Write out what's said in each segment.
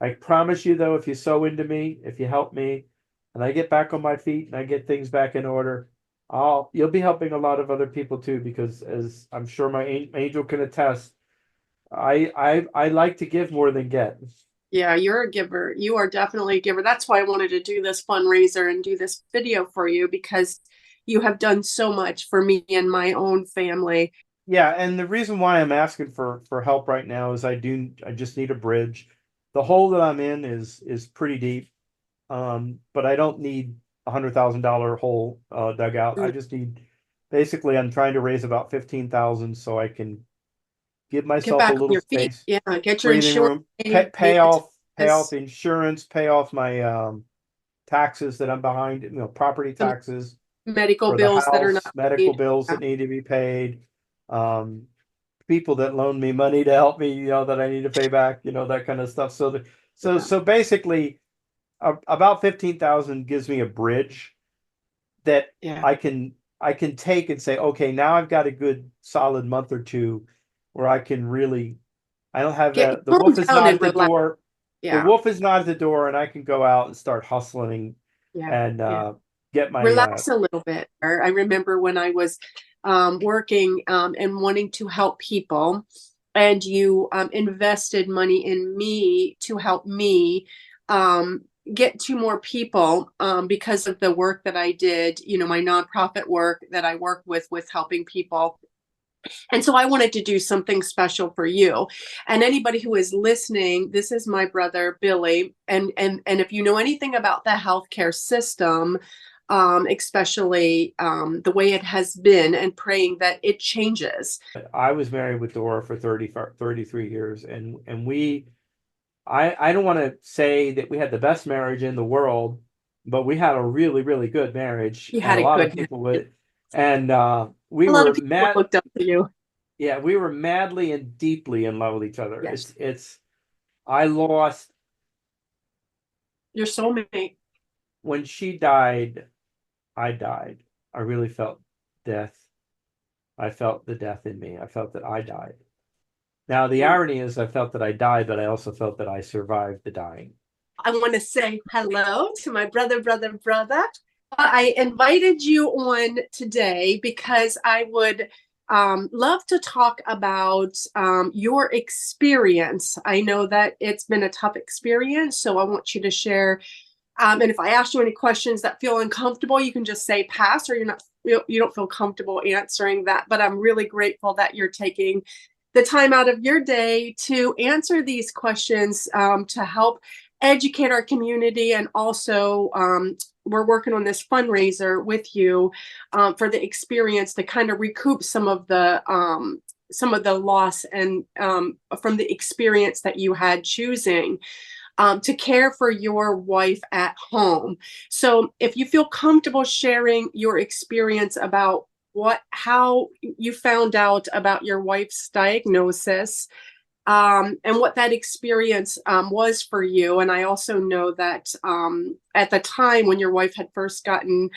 I promise you though, if you sew into me, if you help me, and I get back on my feet and I get things back in order, you'll be helping a lot of other people too, because as I'm sure my angel can attest, I like to give more than get. Yeah, you're a giver. You are definitely a giver. That's why I wanted to do this fundraiser and do this video for you because you have done so much for me and my own family. Yeah, and the reason why I'm asking for help right now is I just need a bridge. The hole that I'm in is pretty deep. But I don't need $100,000 hole dug out. I Mm, just need basically I'm trying to raise about 15,000 so I can give get myself a back on little your feet. space, Yeah, get your breathing insurance room, paid. pay off insurance, pay off my taxes that I'm behind, property The taxes medical for the bills that are house, not medical paid. bills Yeah, that need to be paid, um, people that loan me money to help me, that I need to pay back, that kind of stuff. yeah, So basically, about 15,000 gives me a bridge that yeah. I can take and say, okay, now I've got a good solid month or two where I can really I don't have Get the calm wolf is down not and at the relax. door. The Yeah, wolf is not at the door, and I can go out and start hustling yeah, and yeah. get my Relax a little bit. I remember when I was working and wanting to help people, and you invested money in me to help me um, get to more people because of the work that I did, my nonprofit work that I work with helping people. And so I wanted to do something special for you. And anybody who is listening, this is my brother Billy. And if you know anything about the healthcare system, especially the way it has been, and praying that it changes. I was married with Dora for 33 years, and I don't want to say that we had the best marriage in the world, but we had a really, really good marriage, You and had a a lot of good people marriage. would, and we A lot of were people mad, looked up to you. yeah, we were madly and deeply in love with each other. Yes, It's I lost your soulmate. when she died, I died. I really felt death. I felt the death in me. I felt that I died. Now, the Mm. irony is I felt that I died, but I also felt that I survived the dying. I want to say hello to my brother. I invited you on today because I would love to talk about your experience. I know that it's been a tough experience, so I want you to share. And if I ask you any questions that feel uncomfortable, you can just say pass, or you don't feel comfortable answering that. But I'm really grateful that you're taking the time out of your day to answer these questions to help educate our community. And also, we're working on this fundraiser with you for the experience to kind of recoup some of the loss and from the experience that you had choosing to care for your wife at home. So, if you feel comfortable sharing your experience about how you found out about your wife's diagnosis, and what that experience was for you. And I also know that at the time when your wife had first gotten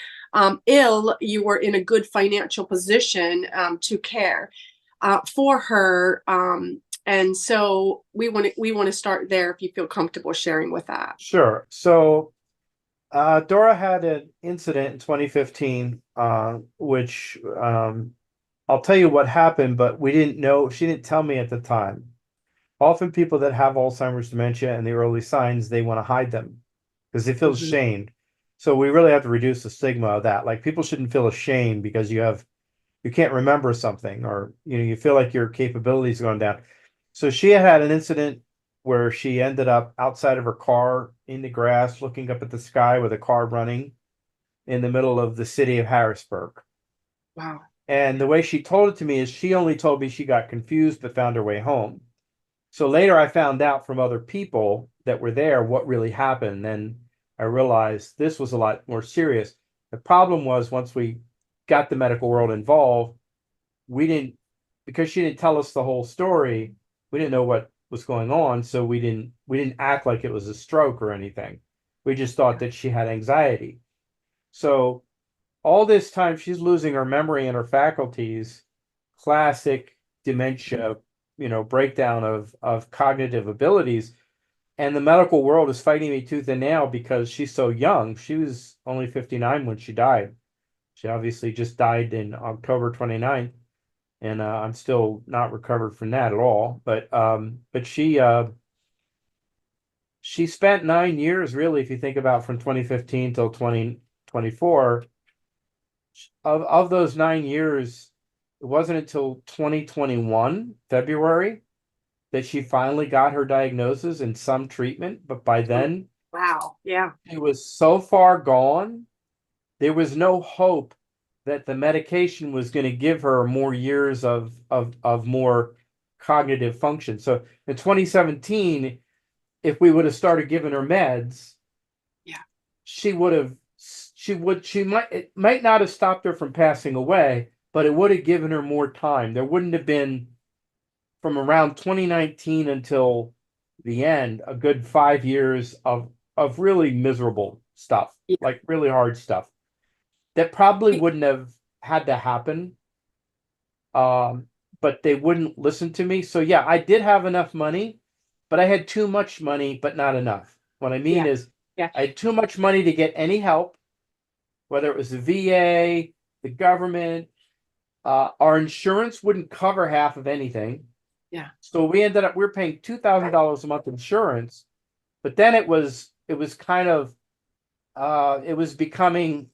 ill, you were in a good financial position to care for her. And so we want to start there if you feel comfortable sharing with that. Sure. So, Dora had an incident in 2015, which I'll tell you what happened, but we didn't know. She didn't tell me at the time. Often, people that have Alzheimer's dementia and the early signs, they want to hide them because they feel Mhm. ashamed. So, we really have to reduce the stigma of that. Like, people shouldn't feel ashamed because you can't remember something, or you feel like your capabilities going down. So she had an incident where she ended up outside of her car in the grass looking up at the sky with a car running in the middle of the city of Harrisburg. Wow. And the way she told it to me is she only told me she got confused but found her way home. So later I found out from other people that were there what really happened. Then I realized this was a lot more serious. The problem was once we got the medical world involved, we didn't, because she didn't tell us the whole story, we didn't know what was going on, so we didn't act like it was a stroke or anything. We just thought that she had anxiety. So all this time she's losing her memory and her faculties, classic dementia, breakdown of cognitive abilities. and the medical world is fighting me tooth and nail because she's so young. She was only 59 when she died. She obviously just died in October 29th, and I'm still not recovered from that at all. But she spent 9 years, really, if you think about from 2015 till 2024. Of those 9 years, it wasn't until 2021 February that she finally got her diagnosis and some treatment. But by Oh, then, wow. Yeah. she was so far gone, there was no hope that the medication was going to give her more years of more cognitive function. So in 2017, if we would have started giving her meds, Yeah. she would have she might it might not have stopped her from passing away, but it would have given her more time. There wouldn't have been from around 2019 until the end a good 5 years of really miserable stuff, Yeah. like really hard stuff that probably wouldn't have had to happen. Um, but they wouldn't listen to me. So yeah, I did have enough money, but I had too much money, but not enough. What I mean Yeah. is Yeah. I had too much money to get any help, whether it was the VA, the government. Our insurance wouldn't cover half of anything. Yeah. So we were paying $2,000 a month insurance, but then it was kind of it was becoming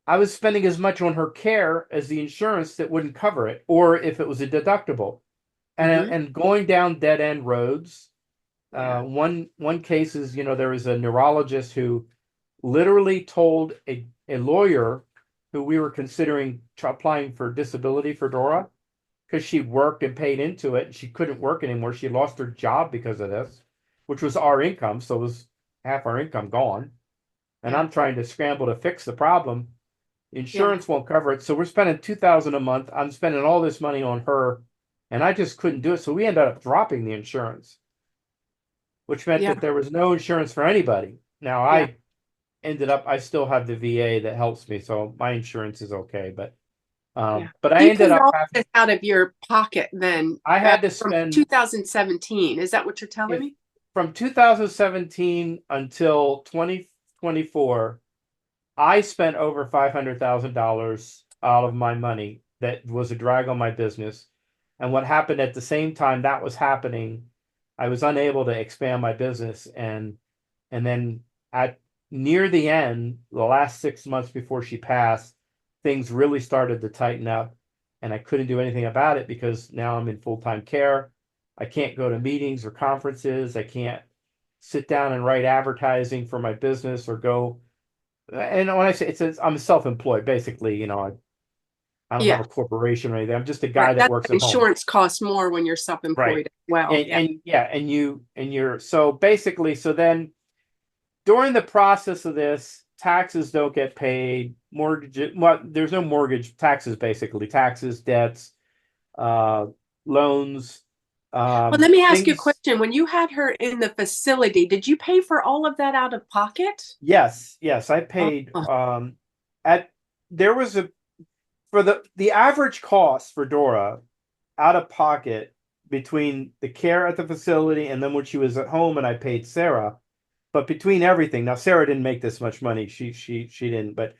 I was spending as much on her care as the insurance that wouldn't cover it, or if it was a deductible, and Hmm. and going down dead end roads. Yeah. One case is, there was a neurologist who literally told a lawyer who we were considering applying for disability for Dora, because she worked and paid into it and she couldn't work anymore. She lost her job because of this, which was our income. So it was half our income gone. And Yeah. I'm trying to scramble to fix the problem. Yeah. Insurance won't cover it. So we're spending 2,000 a month. I'm spending all this money on her and I just couldn't do it. So we ended up dropping the insurance, which meant Yeah. that there was no insurance for anybody. Now Yeah. I still have the VA that helps me. So my insurance is okay. But Yeah. I You ended paid up all having, this out of your pocket then I had to from spend 2017. Is that what you're telling if me? from 2017 until 2024, I spent over $500,000 out of my money that was a drag on my business. And what happened at the same time that was happening, I was unable to expand my business. And then at near the end, the last 6 months before she passed, things really started to tighten up. And I couldn't do anything about it because now I'm in full-time care. I can't go to meetings or conferences. I can't sit down and write advertising for my business or go. And when I say I'm self-employed, basically, I don't have Yeah. a corporation or anything. I'm just a guy Right. that That works at home. insurance costs more when you're Right. self-employed as well. And Yeah. and yeah, and you're so basically, so then during the process of this, taxes don't get paid, mortgage, well, there's no mortgage taxes, basically, taxes, debts, uh, loans, Well, let me ask you a things. question. When you had her in the facility, did you pay for all of that out of pocket? Yes, I Oh, paid, at, there was a, for the average cost for Dora out of pocket between the care at the facility and then when she was at home and I paid Sarah. But between everything, now Sarah didn't make this much money. She didn't, but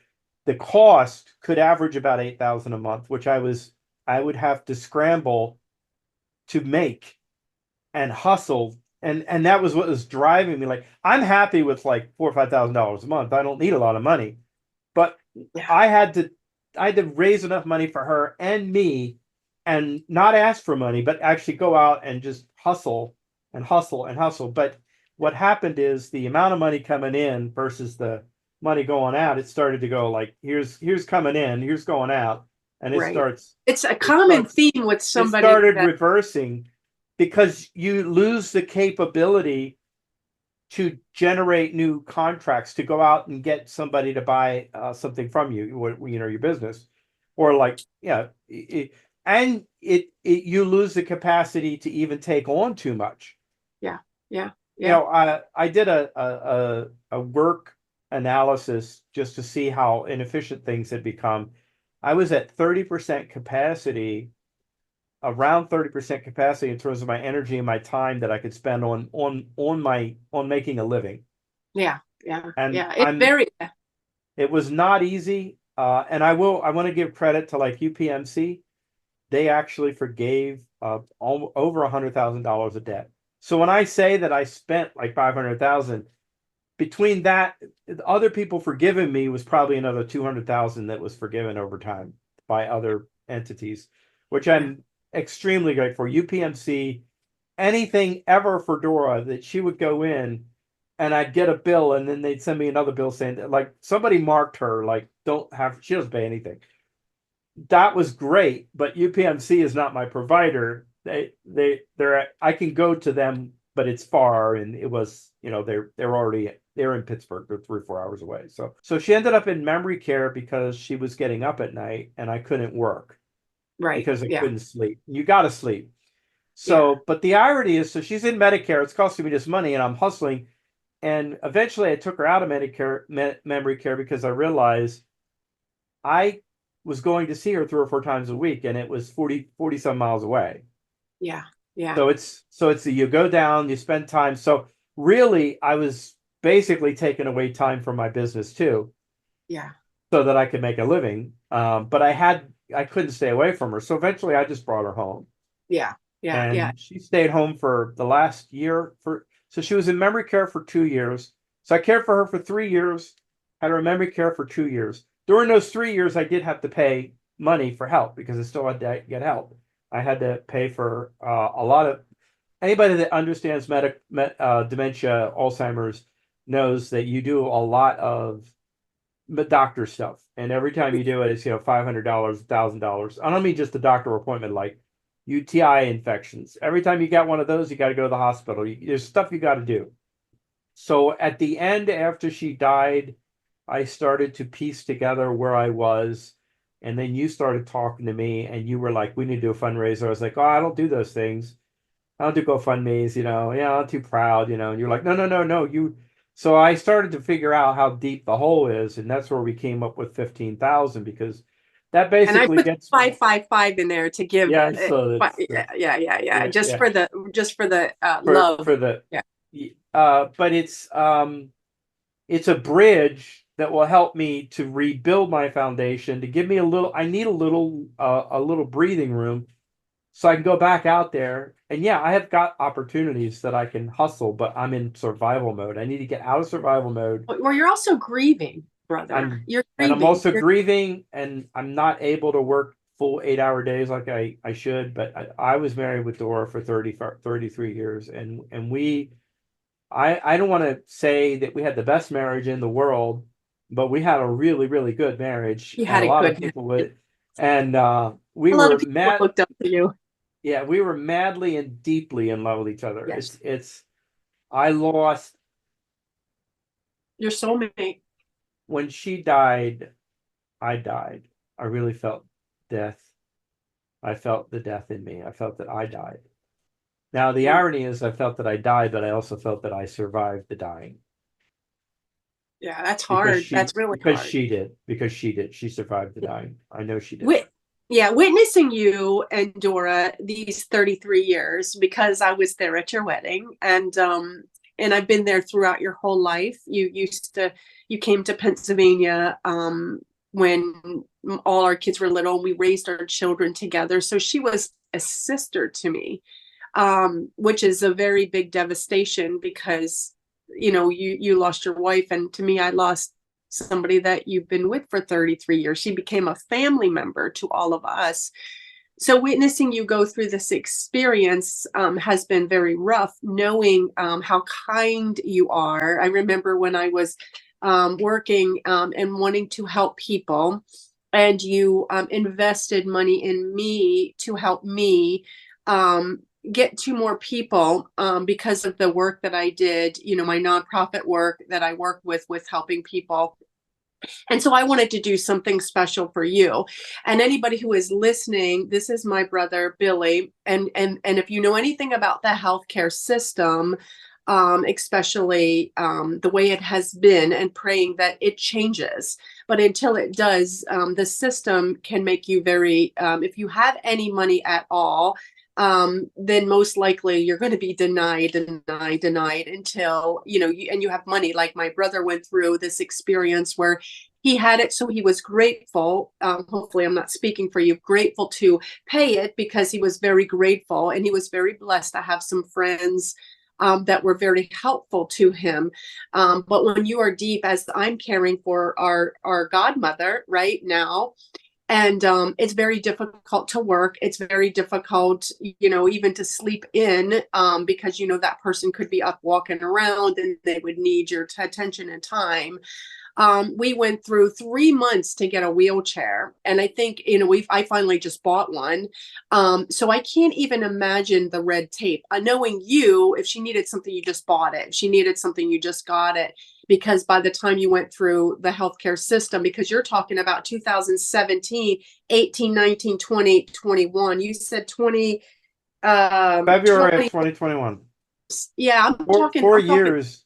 the cost could average about 8,000 a month, which I would have to scramble to make and hustle. And that was what was driving me. Like, I'm happy with like $4,000 or $5,000 a month. I don't need a lot of money, but yeah. I had to I had to raise enough money for her and me and not ask for money, but actually go out and just hustle and hustle and hustle. But what happened is the amount of money coming in versus the money going out, it started to go like, here's coming in, here's going out, and Right. It's a it common starts theme with it somebody started that, reversing because you lose the capability to generate new contracts to go out and get somebody to buy something from you, your business, or like, yeah, and you lose the capacity to even take on too much. yeah, yeah, yeah. I did a work analysis just to see how inefficient things had become. I was at 30% capacity around 30% capacity in terms of my energy and my time that I could spend on making a living. Yeah. Yeah. And Yeah. It's very, it was not easy. And I want to give credit to like UPMC. They actually forgave over $100,000 of debt. So when I say that I spent like 500,000, between that, other people forgiving me was probably another 200,000 that was forgiven over time by other entities, which I'm extremely grateful for. UPMC, anything ever for Dora that she would go in and I'd get a bill and then they'd send me another bill saying that, like, somebody marked her like she doesn't pay anything. That was great, but UPMC is not my provider. They're I can go to them, but it's far, and it was, they're in Pittsburgh. They're 3 or 4 hours away. So she ended up in memory care because she was getting up at night and I couldn't work right. because I Yeah. couldn't sleep. You got to sleep. So, but the irony is, so she's in Medicare. It's costing me this money, and I'm hustling. And eventually, I took her out of Medicare memory care because I realized I was going to see her 3 or 4 times a week, and it was 40 some miles away. Yeah. Yeah. So it's you go down, you spend time. So really, I was basically taking away time from my business too, Yeah. so that I could make a living. But I couldn't stay away from her. So eventually, I just brought her home, Yeah. Yeah. Yeah. and she stayed home for the last year. So she was in memory care for 2 years. So I cared for her for 3 years, had her in memory care for 2 years. During those 3 years, I did have to pay money for help because I still had to get help. I had to pay for a lot of anybody that understands dementia, Alzheimer's knows that you do a lot of doctor stuff, and every time you do it, it's $500, $1,000. I don't mean just the doctor appointment, like UTI infections. Every time you got one of those, you got to go to the hospital. There's stuff you got to do. So at the end, after she died, I started to piece together where I was. And then you started talking to me and you were like, we need to do a fundraiser. I was like, oh, I don't do those things. I don't do GoFundMe's, yeah, I'm too proud, and you're like, no, no, no, no. So I started to figure out how deep the hole is. And that's where we came up with 15,000, because that And I basically put gets, 555 in there to give, yeah, so yeah, yeah, yeah, yeah, just yeah, for the love. for the, Yeah. but it's a bridge that will help me to rebuild my foundation, to give me I need a little breathing room so I can go back out there. And yeah, I have got opportunities that I can hustle, but I'm in survival mode. I need to get out of survival mode. Well, you're also grieving, brother. You're I'm grieving. also grieving, and I'm not able to work full 8-hour days like I should. But I was married with Dora for 33 years, and I don't want to say that we had the best marriage in the world, but we had a really, really good marriage, You and had a a lot of good people marriage. would. And we A lot were of people looked up to you. yeah, we were madly and deeply in love with each other. Yes. I lost Your soulmate. when she died, I died. I really felt death. I felt the death in me. I felt that I died. Now, the irony is I felt that I died, but I also felt that I survived the dying. Yeah, that's hard. That's really hard. Because she did. She survived the dying. I know she did. Witnessing you and Dora these 33 years, because I was there at your wedding, and I've been there throughout your whole life. You came to Pennsylvania when all our kids were little. We raised our children together. So she was a sister to me, which is a very big devastation because, you lost your wife. And to me, I lost somebody that you've been with for 33 years. She became a family member to all of us. So witnessing you go through this experience has been very rough, knowing how kind you are. I remember when I was working and wanting to help people, and you invested money in me to help me get to more people because of the work that I did, my nonprofit work that I work with helping people. And so I wanted to do something special for you. And anybody who is listening, this is my brother, Billy. And if you know anything about the healthcare system, especially the way it has been, and praying that it changes. But until it does, the system can make you very, if you have any money at all, then most likely you're going to be denied until, and you have money. Like my brother went through this experience where he had it, so he was grateful. Hopefully, I'm not speaking for you, grateful to pay it because he was very grateful, and he was very blessed to have some friends that were very helpful to him. But when you are deep, as I'm caring for our godmother right now, and it's very difficult to work. It's very difficult, even to sleep in, because that person could be up walking around and they would need your attention and time. We went through 3 months to get a wheelchair, and I think I finally just bought one. So I can't even imagine the red tape. Knowing you, if she needed something, you just bought it. If she needed something, you just got it. Because by the time you went through the healthcare system, because you're talking about 2017, 18, 19, 20, 21. You said 20, February of 20. 2021. Yeah, Four I'm talking, years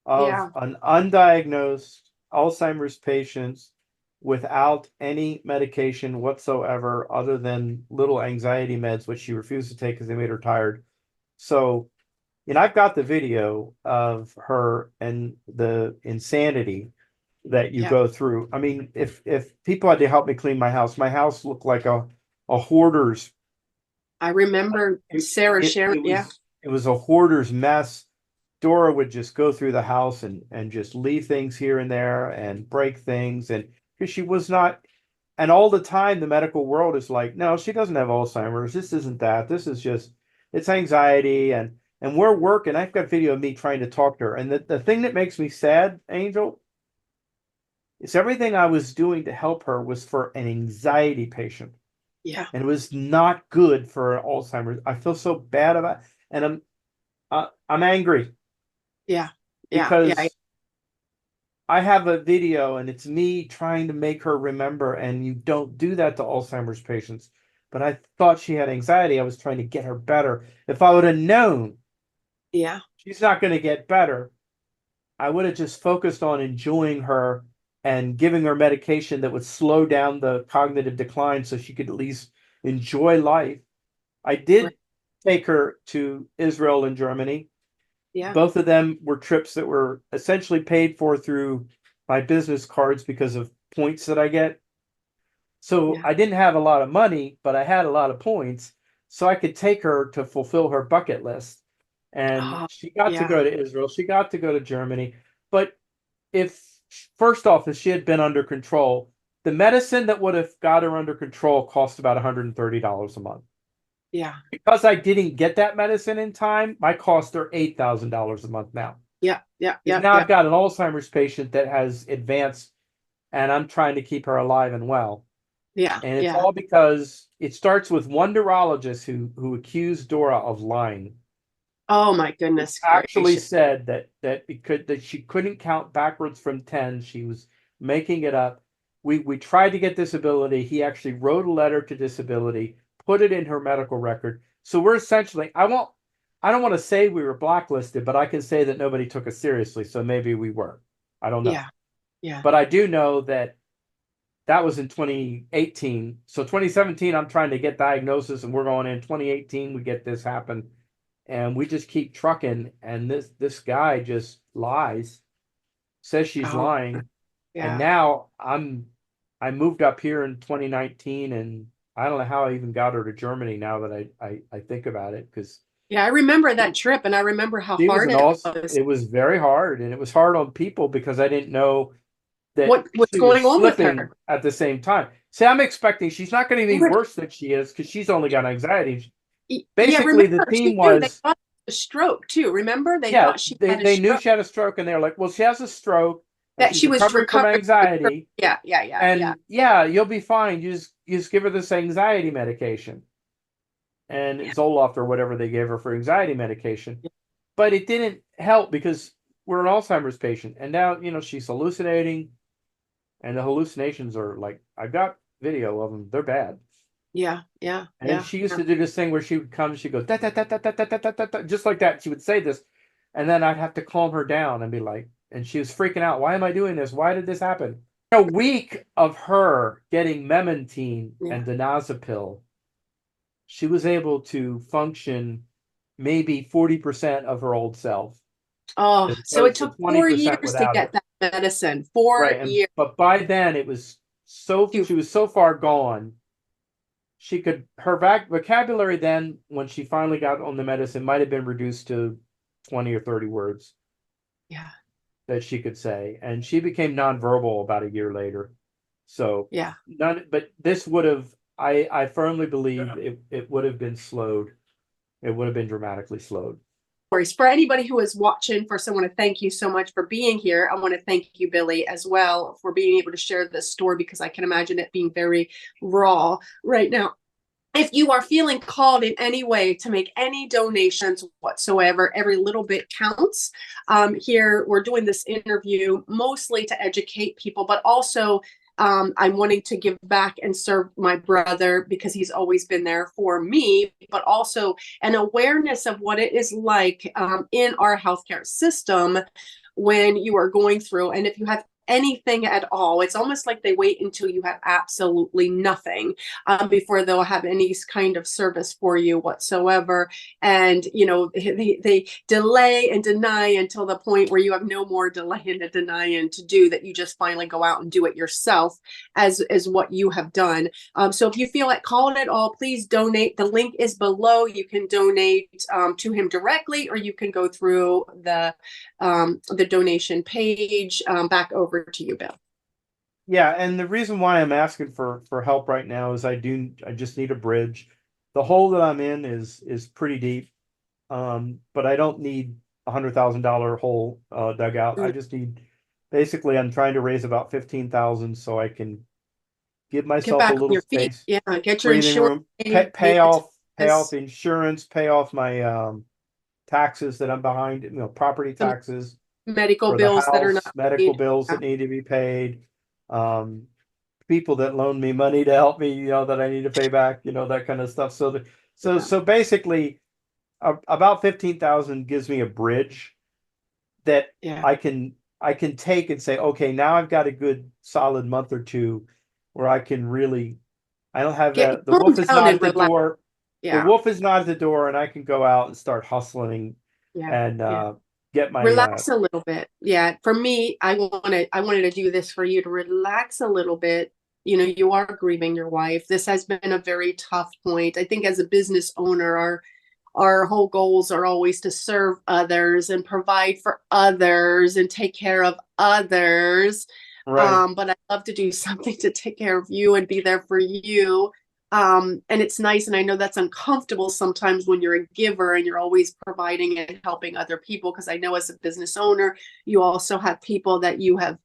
of yeah, an undiagnosed Alzheimer's patients without any medication whatsoever other than little anxiety meds, which she refused to take because they made her tired. So, I've got the video of her and the insanity that you yeah. go through. I mean, if people had to help me clean my house looked like a hoarder's. I remember It, Sarah it, sharing. it Yeah, was it was a hoarder's mess. Dora would just go through the house and just leave things here and there and break things, and because she was not, and all the time the medical world is like, no, she doesn't have Alzheimer's. This isn't that. This is just, it's anxiety, and we're working. I've got video of me trying to talk to her, and the thing that makes me sad, Angel, is everything I was doing to help her was for an anxiety patient, yeah, and it was not good for Alzheimer's. I feel so bad about it, and I'm angry yeah, yeah. because I have a video and it's me trying to make her remember, and you don't do that to Alzheimer's patients. But I thought she had anxiety. I was trying to get her better. If I would have known Yeah. she's not going to get better, I would have just focused on enjoying her and giving her medication that would slow down the cognitive decline so she could at least enjoy life. I Right. did take her to Israel and Germany. Yeah. Both of them were trips that were essentially paid for through my business cards because of points that I get. So Yeah. I didn't have a lot of money, but I had a lot of points. So I could take her to fulfill her bucket list. And Oh, she got to yeah. go to Israel. She got to go to Germany. But if, first off, if she had been under control, the medicine that would have got her under control cost about $130 a month. Yeah. Because I didn't get that medicine in time, my costs are $8,000 a month now. Yeah. Yeah. Because Yeah. now Yeah. I've got an Alzheimer's patient that has advanced, and I'm trying to keep her alive and well. Yeah. And it's Yeah. all because it starts with one neurologist who accused Dora of lying. Oh my goodness Actually gracious. said that she couldn't count backwards from 10. She was making it up. We tried to get disability. He actually wrote a letter to disability, put it in her medical record. So we're essentially, I don't want to say we were blacklisted, but I can say that nobody took us seriously. So maybe we were. I don't know. Yeah. Yeah. But I do know that that was in 2018. So 2017, I'm trying to get diagnosis, and we're going in 2018. We get this happen, and we just keep trucking. And this guy just lies, says she's Oh, lying, and yeah. now I moved up here in 2019, and I don't know how I even got her to Germany. Now that I think about it, because Yeah. I remember that trip, and I remember how she was hard an it also, was. it was very hard, and it was hard on people because I didn't know that What's she was going on with slipping her? at the same time. See, I'm expecting she's not going to be They were, worse than she is because she's only got anxiety. yeah. Basically, the Remember, she theme knew they was, thought it was a stroke too. Remember, they yeah, thought she had a they knew stroke. she had a stroke, and they were like, well, she has a stroke and That she's she was recovering from recovering from a stroke. anxiety, Yeah. Yeah. Yeah. Yeah. and yeah, you'll be fine. You just give her this anxiety medication and Yeah. Zoloft or whatever they gave her for anxiety medication. But it didn't help because we're an Alzheimer's patient, and now she's hallucinating, and the hallucinations are like, I've got video of them. They're bad. Yeah. Yeah. And then Yeah. she used Yeah. to do this thing where she would come, she'd go, da, da, da, da, da, da, da, da, da, just like that. She would say this. And then I'd have to calm her down and be like, and she was freaking out. Why am I doing this? Why did this happen? A week of her getting memantine Yeah. and diazepam, she was able to function maybe 40% of her old self, Oh, as so it opposed to took 4 years 20% to without get it. that medicine. Four Right. And years but by then it was so to, she was so far gone. She could her vocabulary then, when she finally got on the medicine, might have been reduced to 20 or 30 words yeah, that she could say, and she became nonverbal about a year later. So yeah. none, but this would have, I firmly believe it would have been slowed. It would have been dramatically slowed. For anybody who is watching, first, I want to thank you so much for being here. I want to thank you, Billy, as well, for being able to share this story, because I can imagine it being very raw right now. If you are feeling called in any way to make any donations whatsoever, every little bit counts. Here, we're doing this interview mostly to educate people, but also I'm wanting to give back and serve my brother, because he's always been there for me, but also an awareness of what it is like in our healthcare system when you are going through. And if you have anything at all, it's almost like they wait until you have absolutely nothing before they'll have any kind of service for you whatsoever. And, they delay and deny until the point where you have no more delay and denying to do, that you just finally go out and do it yourself, as what you have done. So if you feel like calling it all, please donate. The link is below. You can donate to him directly, or you can go through the donation page. Back over to you, Bill. Yeah, and the reason why I'm asking for help right now is I just need a bridge. The hole that I'm in is pretty deep, but I don't need $100,000 hole dug out. I just need, basically, I'm trying to raise about 15,000 so I can give Get myself a back on little your feet. space, Yeah, get your breathing insurance room, paid. pay off insurance, pay off my taxes that I'm behind, property Some taxes medical for the bills that are house, not medical paid. bills Yeah, that need to be paid, um, people that loan me money to help me, that I need to pay back, that kind of stuff. yeah, So basically, about 15,000 gives me a bridge that yeah. I can take and say, okay, now I've got a good solid month or two where I can really, I don't have Get that, the calm wolf is down not and at the relax. door. The Yeah, wolf is not at the door, and I can go out and start hustling yeah, and yeah. get my Relax a little bit. Yeah, for me, I wanted to do this for you to relax a little bit. You are grieving your wife. This has been a very tough point. I think as a business owner, our whole goals are always to serve others and provide for others and take care of others. right. But I love to do something to take care of you and be there for you. And it's nice. And I know that's uncomfortable sometimes when you're a giver and you're always providing and helping other people. Because I know as a business owner, you also have people that you have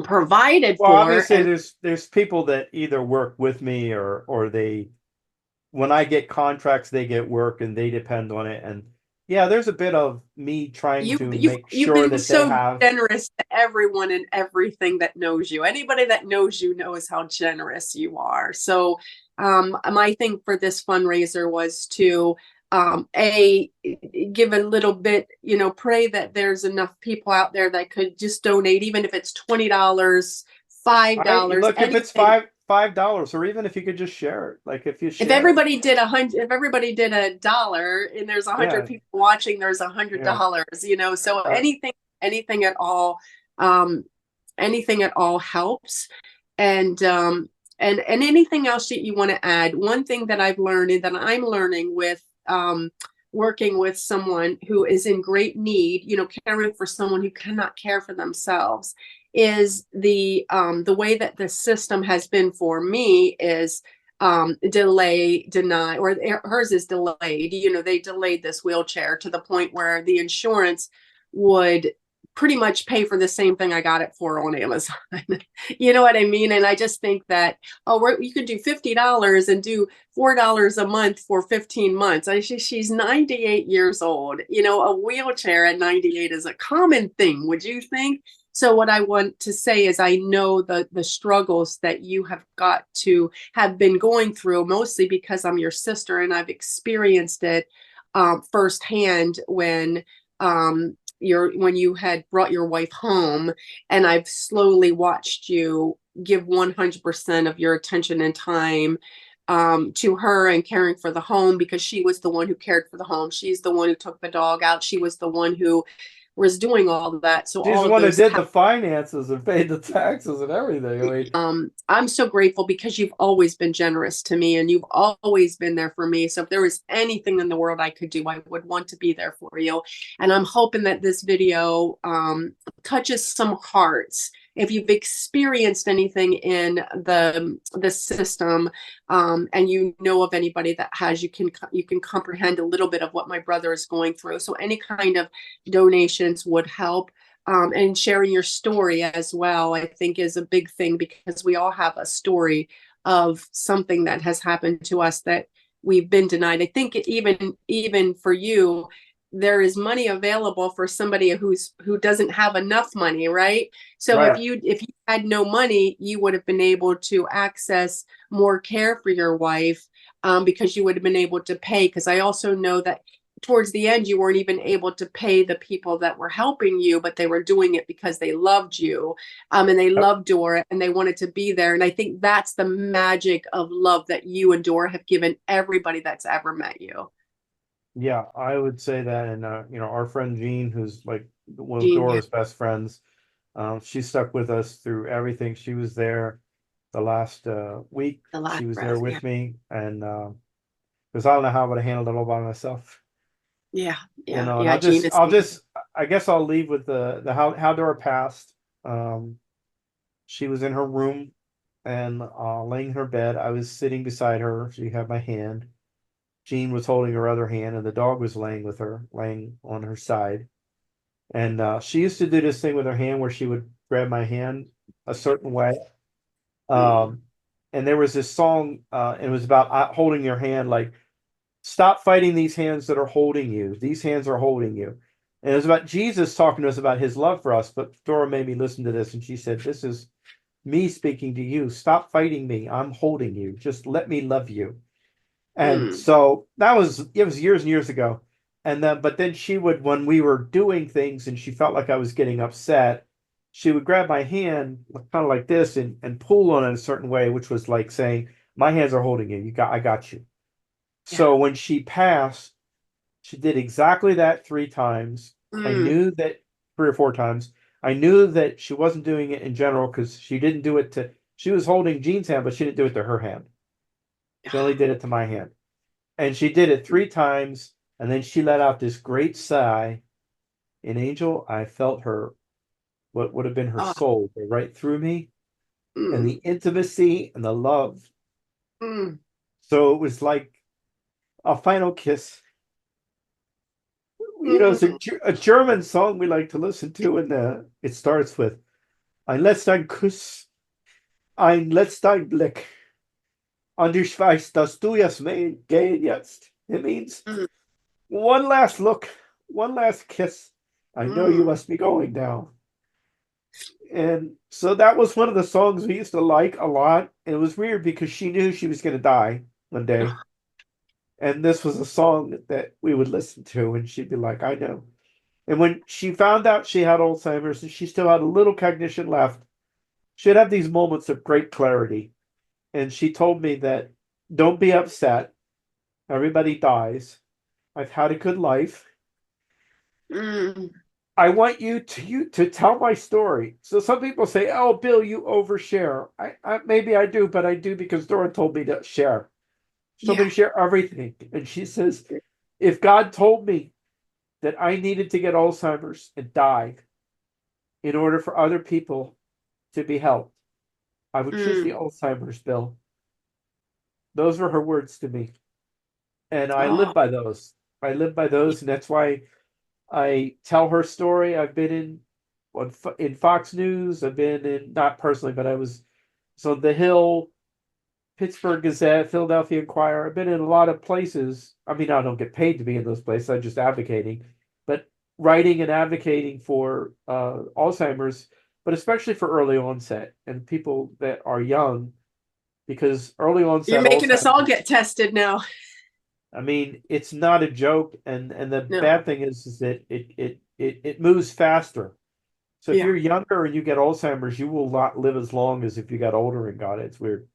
provided Well, for. obviously, And there's people that either work with me or they, when I get contracts, they get work and they depend on it. And yeah, there's a bit of me trying you to you've make you've sure been that they so have. generous to everyone and everything that knows you. Anybody that knows you knows how generous you are. So my thing for this fundraiser was to a give a little bit, pray that there's enough people out there that could just donate, even if it's $20, five I dollars, look, if it's anything. $5, or even if you could just share it, like if you If share it, everybody did if everybody did $1 and there's 100 yeah, people watching, there's yeah, $100. So uh, anything at all, um, anything at all helps. And and anything else that you want to add. One thing that I've learned and that I'm learning with working with someone who is in great need, caring for someone who cannot care for themselves, is the way that the system has been for me is delay, deny, or hers is delayed. They delayed this wheelchair to the point where the insurance would pretty much pay for the same thing I got it for on Amazon. You know what I mean? And I just think that, you could do $50 and do $4 a month for 15 months. She's 98 years old. A wheelchair at 98 is a common thing, would you think? So what I want to say is I know the struggles that you have got to have been going through, mostly because I'm your sister and I've experienced it. firsthand when you had brought your wife home, and I've slowly watched you give 100% of your attention and time to her and caring for the home, because she was the one who cared for the home. She's the one who took the dog out. She was the one who was doing all of that. So She's all the of one that those did the finances and paid the taxes and everything. I mean, I'm so grateful because you've always been generous to me and you've always been there for me. So if there was anything in the world I could do, I would want to be there for you. And I'm hoping that this video touches some hearts. If you've experienced anything in the system, and you know of anybody that has, you can comprehend a little bit of what my brother is going through. So any kind of donations would help. And sharing your story as well, I think, is a big thing, because we all have a story of something that has happened to us that we've been denied. I think even for you, there is money available for somebody who doesn't have enough money, right? So right. if you had no money, you would have been able to access more care for your wife, because you would have been able to pay. Because I also know that towards the end, you weren't even able to pay the people that were helping you, but they were doing it because they loved you, and they loved Dora, and they wanted to be there. And I think that's the magic of love that you and Dora have given everybody that's ever met you. Yeah, I would say that. And, our friend Jean, who's like one of Jean, yeah, Dora's best friends, she stuck with us through everything. She was there the last week. the She last was there breath. Yeah, with me. And because I don't know how I would have handled it all by myself. yeah, And yeah. Jean is amazing. I guess I'll leave with the how Dora passed. Um, she was in her room and laying in her bed. I was sitting beside her. She had my hand. Jean was holding her other hand, and the dog was laying with her, laying on her side. And she used to do this thing with her hand where she would grab my hand a certain way. Mm. Um, and there was this song, and it was about holding your hand, like, stop fighting these hands that are holding you. These hands are holding you. And it was about Jesus talking to us about his love for us. But Dora made me listen to this, and she said, this is me speaking to you. Stop fighting me. I'm holding you. Just let me love you. And Mm. so it was years and years ago. And then, but then she would, when we were doing things and she felt like I was getting upset, she would grab my hand kind of like this and pull on it a certain way, which was like saying, my hands are holding you. I got you. Yeah. So when she passed, she did exactly that 3 times. I Mm. knew that 3 or 4 times. I knew that she wasn't doing it in general because she didn't do it she was holding Jean's hand, but she didn't do it to her hand. She only did it to my hand. And she did it 3 times. And then she let out this great sigh. And Angel, I felt what would have been her Oh, soul go right through me, and mm. the intimacy and the love. Mm. So it was like a final kiss. It's Mm. a German song we like to listen to, and it starts with Ein letzter Kuss, ein letzter Blick. Und ich weiß, dass du es gehen jetzt. It means Mm. one last look, one last kiss. I know you Mm. must be going now. And so that was one of the songs we used to like a lot. And it was weird because she knew she was going to die one day. And this was a song that we would listen to, and she'd be like, I know. And when she found out she had Alzheimer's and she still had a little cognition left, she'd have these moments of great clarity. And she told me that don't be upset. Everybody dies. I've had a good life. Mm. I want you to tell my story. So some people say, "Oh, Bill, you overshare." I maybe I do, but I do because Dora told me to share. She told me Yeah. to share everything, and she says, if God told me that I needed to get Alzheimer's and die in order for other people to be helped, I would choose the Mm. Alzheimer's, Bill. Those were her words to me, and I live Oh, by those. I live by yeah. those, and that's why I tell her story. I've been in Fox News. I've been in, not personally, but I was so The Hill, Pittsburgh Gazette, Philadelphia Inquirer. I've been in a lot of places. I mean, I don't get paid to be in those places. I'm just advocating, but writing and advocating for Alzheimer's, but especially for early onset and people that are young, because early You're onset making us all Alzheimer's. get tested now. I mean, it's not a joke, and the No. bad thing is that it moves faster. So if Yeah. you're younger and you get Alzheimer's, you will not live as long as if you got older and got it. It's weird.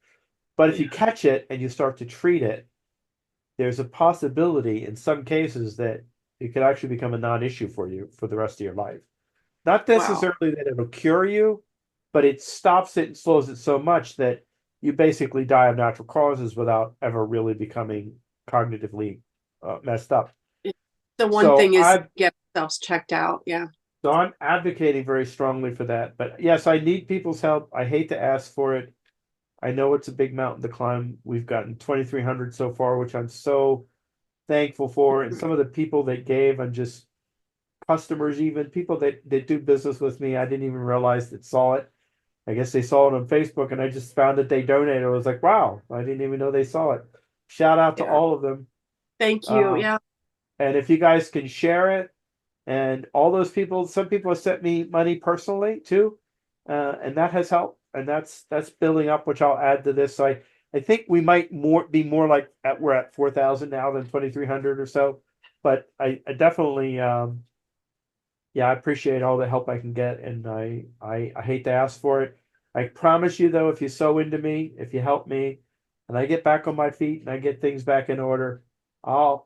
But if you Yeah. catch it and you start to treat it, there's a possibility in some cases that it could actually become a non-issue for you for the rest of your life. Not Wow. necessarily that it'll cure you, but it stops it and slows it so much that you basically die of natural causes without ever really becoming cognitively messed up. The one So thing is I've get ourselves checked out. Yeah. so I'm advocating very strongly for that. But yes, I need people's help. I hate to ask for it. I know it's a big mountain to climb. We've gotten 2,300 so far, which I'm so thankful for. And some of the people that gave, I'm just customers, even people that do business with me, I didn't even realize that saw it. I guess they saw it on Facebook and I just found that they donated. I was like, wow, I didn't even know they saw it. Shout out to Yeah. all of them. Thank you. Um, Yeah. and if you guys can share it, and all those people, some people have sent me money personally too, and that has helped. And that's building up, which I'll add to this. So I think we might be more like we're at 4,000 now than 2,300 or so. But I definitely yeah, I appreciate all the help I can get, and I hate to ask for it. I promise you though, if you're so into me, if you help me, and I get back on my feet and I get things back in order,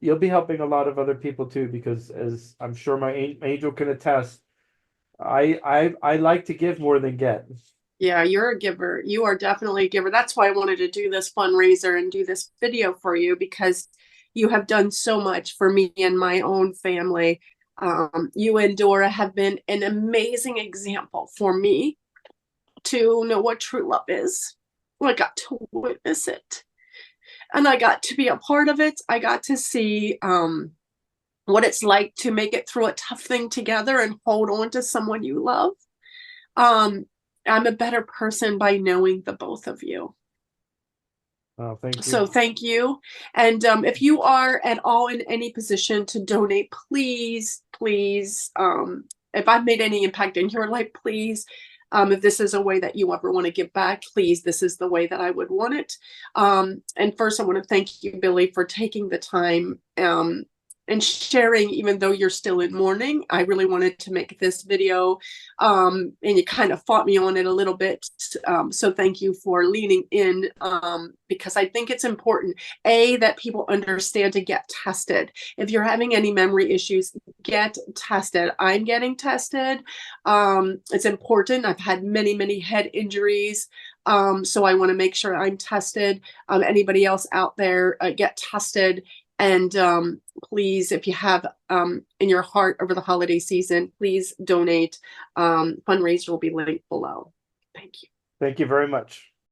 you'll be helping a lot of other people too, because as I'm sure my angel can attest, I like to give more than get. Yeah, you're a giver. You are definitely a giver. That's why I wanted to do this fundraiser and do this video for you because you have done so much for me and my own family. You and Dora have been an amazing example for me to know what true love is. I got to witness it and I got to be a part of it. I got to see what it's like to make it through a tough thing together and hold on to someone you love. Um, I'm a better person by knowing the both of you. Oh, thank you. So thank you. And if you are at all in any position to donate, please, please, if I've made any impact in your life, please, if this is a way that you ever want to give back, please, this is the way that I would want it. And first, I want to thank you, Billy, for taking the time and sharing, even though you're still in mourning. I really wanted to make this video, and you kind of fought me on it a little bit. So thank you for leaning in, because I think it's important, that people understand to get tested. If you're having any memory issues, get tested. I'm getting tested. It's important. I've had many, many head injuries. So I want to make sure I'm tested. Anybody else out there, get tested. And please, if you have in your heart over the holiday season, please donate. Fundraiser will be linked below. Thank you. Thank you very much.